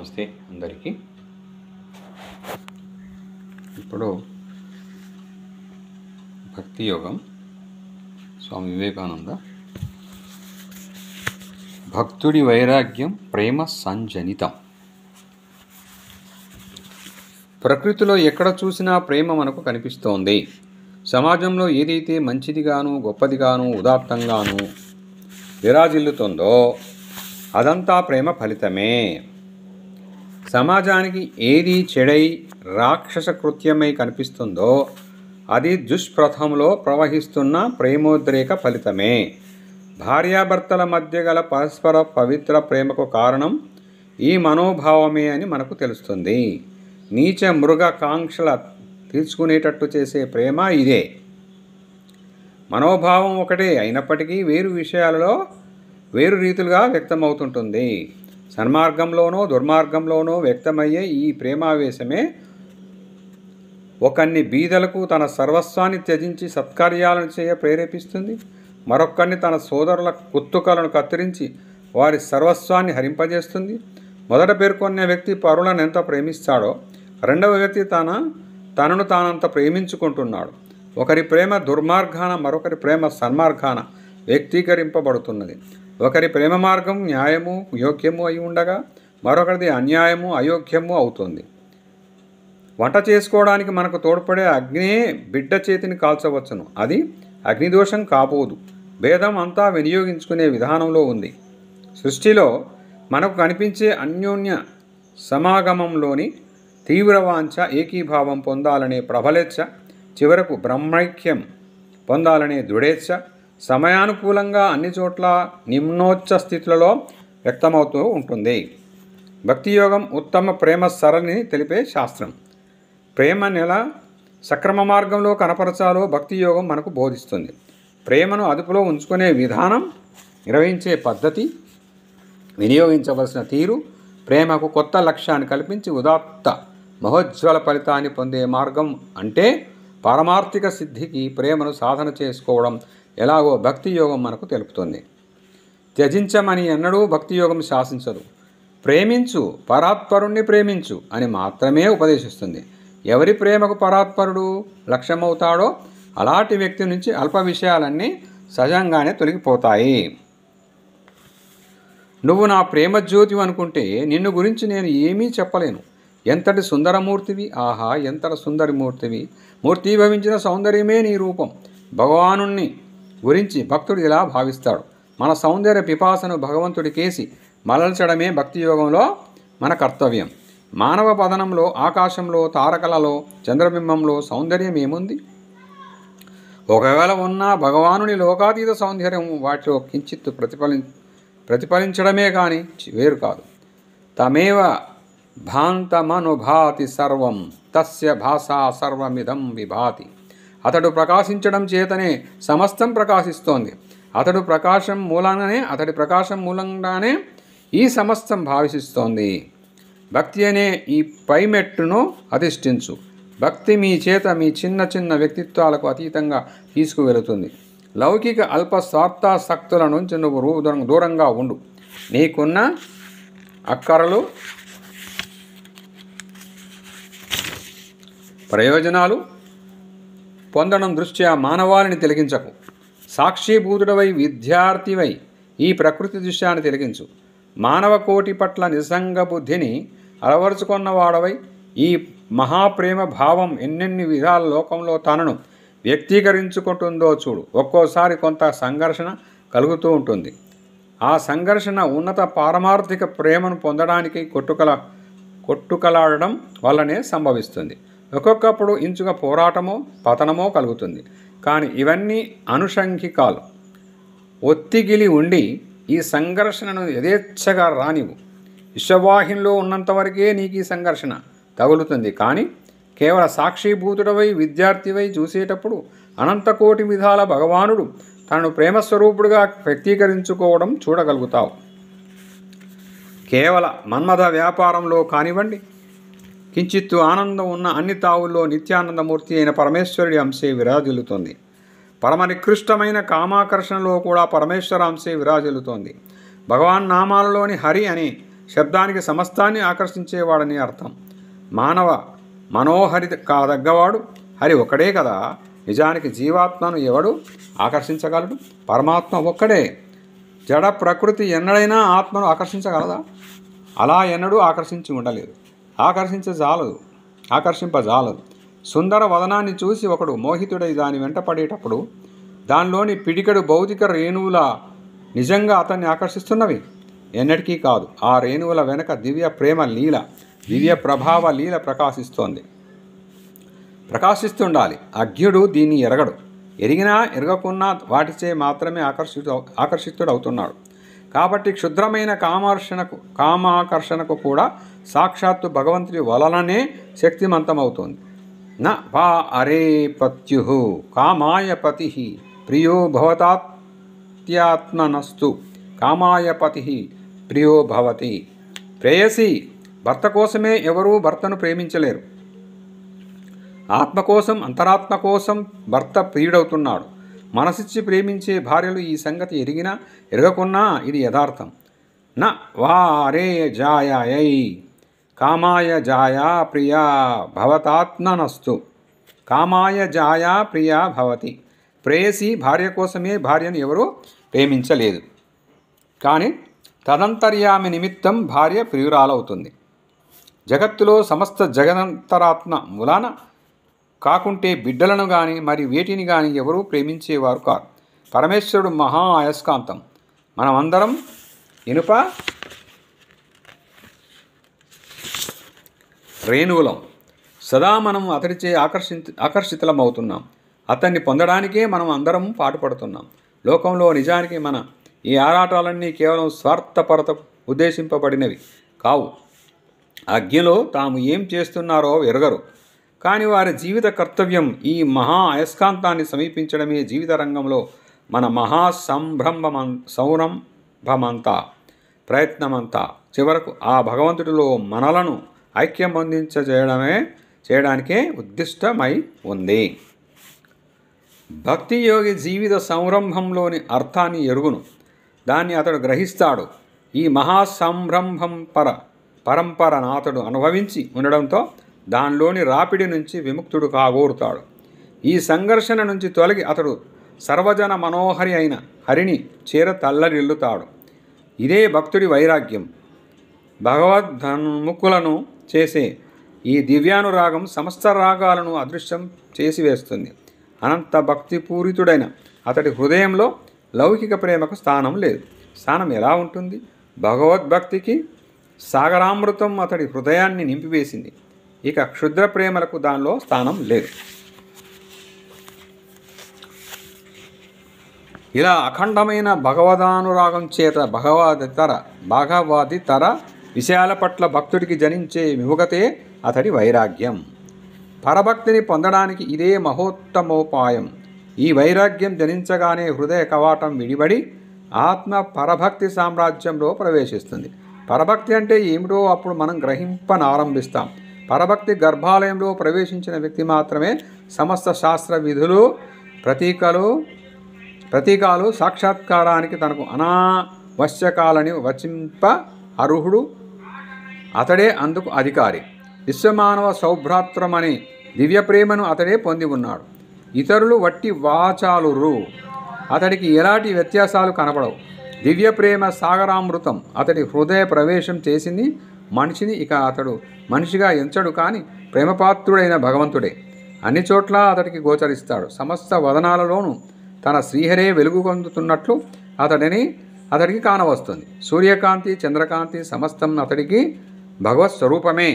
నమస్తే అందరికీ. ఇప్పుడు భక్తి యోగం స్వామి వివేకానంద. భక్తుడి వైరాగ్యం ప్రేమ సంజనితం. ప్రకృతిలో ఎక్కడ చూసినా ప్రేమ మనకు కనిపిస్తోంది. సమాజంలో ఏదైతే మంచిదిగాను గొప్పదిగాను ఉదాత్తంగాను విరాజిల్లుతుందో అదంతా ప్రేమ ఫలితమే. సమాజానికి ఏది చెడై రాక్షస కృత్యమై కనిపిస్తుందో అది దుష్ప్రథంలో ప్రవహిస్తున్న ప్రేమోద్రేక ఫలితమే. భార్యాభర్తల మధ్య గల పరస్పర పవిత్ర ప్రేమకు కారణం ఈ మనోభావమే అని మనకు తెలుస్తుంది. నీచ మృగ కాంక్షల తీర్చుకునేటట్టు చేసే ప్రేమ ఇదే. మనోభావం ఒకటే అయినప్పటికీ వేరు విషయాలలో వేరు రీతులుగా వ్యక్తమవుతుంటుంది. సన్మార్గంలోనో దుర్మార్గంలోనో వ్యక్తమయ్యే ఈ ప్రేమావేశమే ఒకన్ని బీదలకు తన సర్వస్వాన్ని త్యజించి సత్కార్యాలను చేయ ప్రేరేపిస్తుంది. మరొక్కరిని తన సోదరుల కుత్తుకలను కత్తిరించి వారి సర్వస్వాన్ని హరింపజేస్తుంది. మొదట పేర్కొన్న వ్యక్తి పరులను ఎంత ప్రేమిస్తాడో రెండవ వ్యక్తి తనను తానంత ప్రేమించుకుంటున్నాడు. ఒకరి ప్రేమ దుర్మార్గాన మరొకరి ప్రేమ సన్మార్గాన వ్యక్తీకరింపబడుతున్నది. ఒకరి ప్రేమ మార్గం న్యాయము యోగ్యము అయి ఉండగా మరొకరిది అన్యాయము అయోగ్యము అవుతుంది. వంట చేసుకోవడానికి మనకు తోడ్పడే అగ్నే బిడ్డ చేతిని కాల్చవచ్చును, అది అగ్నిదోషం కాబోదు. భేదం అంతా వినియోగించుకునే విధానంలో ఉంది. సృష్టిలో మనకు కనిపించే అన్యోన్య సమాగమంలోని తీవ్రవాంఛ ఏకీభావం పొందాలనే ప్రబలేచ్ఛ, చివరకు బ్రహ్మైక్యం పొందాలనే దృఢేచ్ఛ సమయానుకూలంగా అన్ని చోట్ల నిమ్నోచ్చ స్థితులలో వ్యక్తమవుతూ ఉంటుంది. భక్తి యోగం ఉత్తమ ప్రేమ సరళిని తెలిపే శాస్త్రం. ప్రేమ నెల సక్రమ మార్గంలో కనపరచాలో భక్తి యోగం మనకు బోధిస్తుంది. ప్రేమను అదుపులో ఉంచుకునే విధానం, నిర్వహించే పద్ధతి, వినియోగించవలసిన తీరు, ప్రేమకు కొత్త లక్ష్యాన్ని కల్పించి ఉదాత్త మహోజ్వల ఫలితాన్ని పొందే మార్గం అంటే పారమార్థిక సిద్ధికి ప్రేమను సాధన చేసుకోవడం ఎలాగో భక్తి యోగం మనకు తెలుపుతుంది. త్యజించమని ఎన్నడూ భక్తి యోగం శాసించదు. ప్రేమించు, పరాత్పరుణ్ణి ప్రేమించు అని మాత్రమే ఉపదేశిస్తుంది. ఎవరి ప్రేమకు పరాత్పరుడు లక్ష్యమవుతాడో అలాంటి వ్యక్తి నుంచి అల్ప విషయాలన్నీ సహజంగానే తొలగిపోతాయి. నువ్వు నా ప్రేమ జ్యోతి అనుకుంటే నిన్ను గురించి నేను ఏమీ చెప్పలేను. ఎంతటి సుందరమూర్తివి, ఆహా ఎంతటి సుందరమూర్తివి, మూర్తీభవించిన సౌందర్యమే నీ రూపం. భగవానుణ్ణి గురించి భక్తుడు ఇలా భావిస్తాడు. మన సౌందర్య పిపాసను భగవంతుడికేసి మలల్చడమే భక్తి యోగంలో మన కర్తవ్యం. మానవ పదనంలో, ఆకాశంలో, తారకలలో, చంద్రబింబంలో సౌందర్యం ఏముంది? ఒకవేళ ఉన్నా భగవానుని లోకాతీత సౌందర్యం వాటిలో కించిత్ ప్రతిఫలించడమే కానీ వేరు కాదు. తమేవ భాంతమనుభాతి సర్వం తస్య భాషా సర్వమిదం విభాతి. అతడు ప్రకాశించడం చేతనే సమస్తం ప్రకాశిస్తోంది. అతడి ప్రకాశం మూలంగానే ఈ సమస్తం భావిస్తోంది. భక్తి అనే ఈ పైమెట్టును అధిష్ఠించు. భక్తి మీ చేత మీ చిన్న చిన్న వ్యక్తిత్వాలకు అతీతంగా తీసుకువెళుతుంది. లౌకిక అల్ప స్వార్థాసక్తుల నుంచి నువ్వు దూరంగా ఉండు. నీకున్న అక్కరలు ప్రయోజనాలు పొందడం దృష్ట్యా మానవాళిని తిలకించకు. సాక్షిభూతుడవై విద్యార్థివై ఈ ప్రకృతి దృశ్యాన్ని తిలకించు. మానవ కోటి పట్ల నిస్సంగ బుద్ధిని అలవరుచుకున్నవాడవై ఈ మహాప్రేమ భావం ఎన్నెన్ని విధాల లోకంలో తనను వ్యక్తీకరించుకుంటుందో చూడు. ఒక్కోసారి కొంత సంఘర్షణ కలుగుతూ ఉంటుంది. ఆ సంఘర్షణ ఉన్నత పారమార్థిక ప్రేమను పొందడానికి కొట్టుకలాడడం వల్లనే సంభవిస్తుంది. ఒక్కొక్కప్పుడు ఇంచుగా పోరాటమో పతనమో కలుగుతుంది. కానీ ఇవన్నీ అనుషంగికాలు. ఒత్తిగిలి ఉండి ఈ సంఘర్షణను యథేచ్ఛగా రానివు. విశ్వవాహినిలో ఉన్నంతవరకే నీకు ఈ సంఘర్షణ తగులుతుంది. కానీ కేవల సాక్షిభూతుడవై విద్యార్థివై చూసేటప్పుడు అనంతకోటి విధాల భగవానుడు తనను ప్రేమస్వరూపుడుగా వ్యక్తీకరించుకోవడం చూడగలుగుతావు. కేవల మన్మథ వ్యాపారంలో కానివ్వండి, కించిత్తు ఆనందం ఉన్న అన్ని తావుల్లో నిత్యానందమూర్తి అయిన పరమేశ్వరుడి అంశే విరాజిల్లుతుంది. పరమ నికృష్టమైన కామాకర్షణలో కూడా పరమేశ్వర అంశే విరాజిల్లుతోంది. భగవాన్ నామాలలోని హరి అనే శబ్దానికి సమస్తాన్ని ఆకర్షించేవాడని అర్థం. మానవ మనోహరి కాదగ్గవాడు హరి ఒక్కడే కదా. నిజానికి జీవాత్మను ఎవడు ఆకర్షించగలడు? పరమాత్మ ఒక్కడే. జడ ప్రకృతి ఎన్నడైనా ఆత్మను ఆకర్షించగలదా? అలా ఎన్నడూ ఆకర్షించి ఉండలేదు, ఆకర్షింపజాలదు. సుందర వదనాన్ని చూసి ఒకడు మోహితుడై దాని వెంట పడేటప్పుడు దానిలోని పిడికెడు భౌతిక రేణువుల నిజంగా అతన్ని ఆకర్షిస్తున్నవి ఎన్నటికీ కాదు. ఆ రేణువుల వెనక దివ్య ప్రేమ లీల, దివ్య ప్రభావ లీల ప్రకాశిస్తుండాలి. అజ్ఞుడు దీన్ని ఎరగడు. ఎరిగినా ఎరగకున్నా వాటిచే మాత్రమే ఆకర్షితుడవుతున్నాడు. కాబట్టి క్షుద్రమైన కామాకర్షణకు కూడా సాక్షాత్తు భగవంతుడి వలననే శక్తిమంతమవుతుంది. న వా అరే పత్యు కామాయ పతి ప్రియో భవతాత్యాత్మనస్తు కామాయ పతి ప్రియో భవతి. ప్రేయసి భర్త కోసమే ఎవరూ భర్తను ప్రేమించలేరు. ఆత్మ కోసం, అంతరాత్మ కోసం భర్త ప్రియుడవుతున్నాడు. మనసిచ్చి ప్రేమించే భార్యలు ఈ సంగతి ఎరిగినా ఎరగకున్నా ఇది యథార్థం. న వారే జాయై కామాయ జాయా ప్రియా భవతాత్మనస్తు కామాయ జాయా ప్రియా భవతి. ప్రేయసి భార్య కోసమే భార్యను ఎవరూ ప్రేమించలేదు. కానీ తదంతర్యామి నిమిత్తం భార్య ప్రియురాలవుతుంది. జగత్తులో సమస్త జగదంతరాత్మ మూలాన కాకుంటే బిడ్డలను కానీ మరి వేటిని కానీ ఎవరూ ప్రేమించేవారు కారు. పరమేశ్వరుడు మహా అయస్కాంతం, మనమందరం ఇనుప రేణువులం. సదా మనం అతడిచే ఆకర్షితులమవుతున్నాం. అతన్ని పొందడానికే మనం అందరం పాటుపడుతున్నాం. లోకంలో నిజానికి మన ఈ ఆరాటాలన్నీ కేవలం స్వార్థపరత ఉద్దేశింపబడినవి కావు. అగ్నిలో తాము ఏం చేస్తున్నారో ఎరగరు. కానీ వారి జీవిత కర్తవ్యం ఈ మహా అయస్కాంతాన్ని సమీపించడమే. జీవిత రంగంలో మన సౌరంభమంతా ప్రయత్నమంతా చివరకు ఆ భగవంతుడిలో మనలను ఐక్యం చేయడానికే ఉద్దిష్టమై ఉంది. భక్తి యోగి జీవిత సంరంభంలోని అర్థాన్ని ఎరుగును, దాన్ని అతడు గ్రహిస్తాడు. ఈ మహాసంరంభం పరంపరను అతడు అనుభవించి ఉండడంతో దానిలోని రాపిడి నుంచి విముక్తుడు కాగోరుతాడు. ఈ సంఘర్షణ నుంచి తొలగి అతడు సర్వజన మనోహరి అయిన హరిని చేర తల్లడిల్లుతాడు. ఇదే భక్తుడి వైరాగ్యం. భగవద్ముఖులను చేసే ఈ దివ్యానురాగం సమస్త రాగాలను అదృశ్యం చేసి వేస్తుంది. అనంత భక్తిపూరితుడైన అతడి హృదయంలో లౌకిక ప్రేమకు స్థానం లేదు. స్థానం ఎలా ఉంటుంది? భగవద్భక్తికి సాగరామృతం అతడి హృదయాన్ని నింపివేసింది. ఇక క్షుద్ర ప్రేమలకు దానిలో స్థానం లేదు. ఇలా అఖండమైన భగవదానురాగం చేత భగవదితర విషయాల పట్ల భక్తుడికి జనించే విముఖతే అతడి వైరాగ్యం. పరభక్తిని పొందడానికి ఇదే మహోత్తమోపాయం. ఈ వైరాగ్యం జనించగానే హృదయ కవాటం విడిబడి ఆత్మ పరభక్తి సామ్రాజ్యంలో ప్రవేశిస్తుంది. పరభక్తి అంటే ఏమిటో అప్పుడు మనం గ్రహింపనారంభిస్తాం. పరభక్తి గర్భాలయంలో ప్రవేశించిన వ్యక్తి మాత్రమే సమస్త శాస్త్ర విధులు, ప్రతీకాలు సాక్షాత్కారానికి తనకు అనావశ్యకాలని వచింప అర్హుడు. అతడే అందుకు అధికారి. విశ్వమానవ సౌభ్రాత్రం అనే దివ్య ప్రేమను అతడే పొంది ఉన్నాడు. ఇతరులు వట్టి వాచాలురు. అతడికి ఎలాంటి వ్యత్యాసాలు కనపడవు. దివ్య ప్రేమ సాగరామృతం అతడి హృదయ ప్రవేశం చేసింది. మనిషిని ఇక అతడు మనిషిగా ఎంచడు, కానీ ప్రేమపాత్రుడైన భగవంతుడే అన్ని చోట్ల అతడికి గోచరిస్తాడు. సమస్త వదనాలలోనూ తన శ్రీహరే వెలుగు పొందుతున్నట్లు అతడికి కానవస్తుంది. సూర్యకాంతి, చంద్రకాంతి సమస్తం అతడికి భగవత్ స్వరూపమే.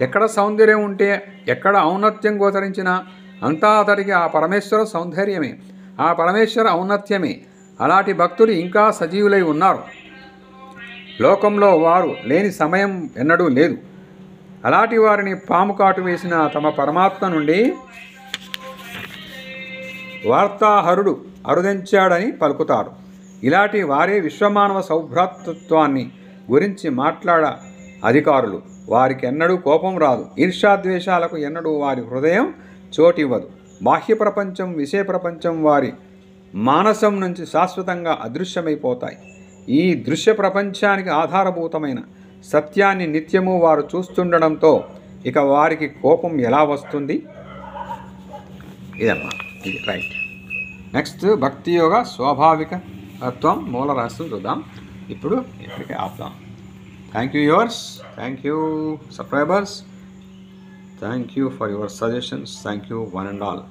ఎక్కడ సౌందర్యం ఉంటే, ఎక్కడ ఔన్నత్యం గోచరించినా అంతా అతడికి ఆ పరమేశ్వర సౌందర్యమే, ఆ పరమేశ్వర ఔన్నత్యమే. అలాంటి భక్తులు ఇంకా సజీవులై ఉన్నారు. లోకంలో వారు లేని సమయం ఎన్నడూ లేదు. అలాంటి వారిని పాము కాటు వేసిన తమ పరమాత్మ నుండి వార్తాహరుడు అరుదించాడని పలుకుతాడు. ఇలాంటి వారే విశ్వమానవ సౌభ్రాతృత్వాన్ని గురించి మాట్లాడ అధికారులు. వారికి ఎన్నడూ కోపం రాదు. ఈర్ష్యాద్వేషాలకు ఎన్నడూ వారి హృదయం చోటివ్వదు. బాహ్య ప్రపంచం, విషయ ప్రపంచం వారి మానసం నుంచి శాశ్వతంగా అదృశ్యమైపోతాయి. ఈ దృశ్య ప్రపంచానికి ఆధారభూతమైన సత్యాన్ని నిత్యము వారు చూస్తుండడంతో ఇక వారికి కోపం ఎలా వస్తుంది? ఇదమ్మా, ఇది రైట్. నెక్స్ట్ భక్తి యోగ స్వాభావిక తత్వం మూల రహస్యం చూద్దాం. ఇప్పుడు ఇప్పటికే ఆపుదాం. Thank you yours, thank you subscribers, thank you for your suggestions, thank you one and all.